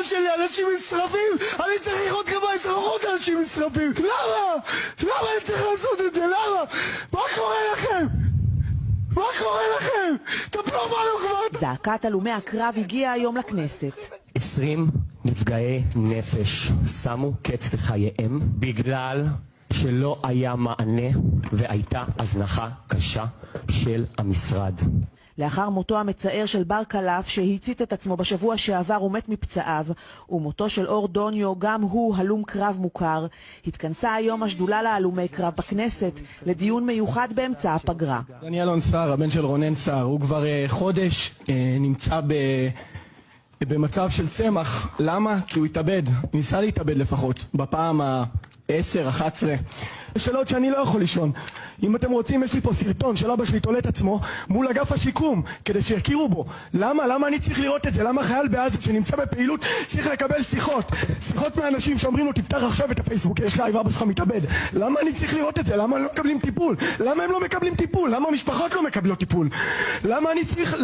שלי, אנשים נשרפים, אני צריך לראות כמה אזרחות אנשים נשרפים. למה? למה אני צריך לעשות את זה? למה? מה קורה לכם? מה קורה לכם? טפלו בנו כבר. זעקת הלומי הקרב הגיעה היום לכנסת. 20 נפגעי נפש שמו קץ לחייהם בגלל שלא היה מענה והייתה הזנחה קשה של המשרד. לאחר מותו המצער של בר קלף שהצית את עצמו בשבוע שעבר ומת מפצעיו, ומותו של אור דוניו, גם הוא הלום קרב מוכר, התכנסה היום השדולה להלומי קרב בכנסת לדיון מיוחד באמצע הפגרה. דניאל אלון סער, הבן של רונן סער, הוא כבר חודש נמצא במצב של צמח. למה? כי הוא התאבד, ניסה להתאבד לפחות, בפעם ה-10, 11. יש שאלות שאני לא יכול לישון. אם אתם רוצים, יש לי פה סרטון של אבא שלי תולה את עצמו מול אגף השיקום כדי שיכירו בו. למה אני צריך לראות את זה? למה חייל בעזה שנמצא בפעילות צריך לקבל שיחות מאנשים שאומרים לו תפתח עכשיו את הפייסבוק, יש לייב, אבא שלך מתאבד. למה אני צריך לראות את זה? למה הם לא מקבלים טיפול? למה הם לא מקבלים טיפול? למה המשפחות לא מקבלות טיפול? למה אני צריך...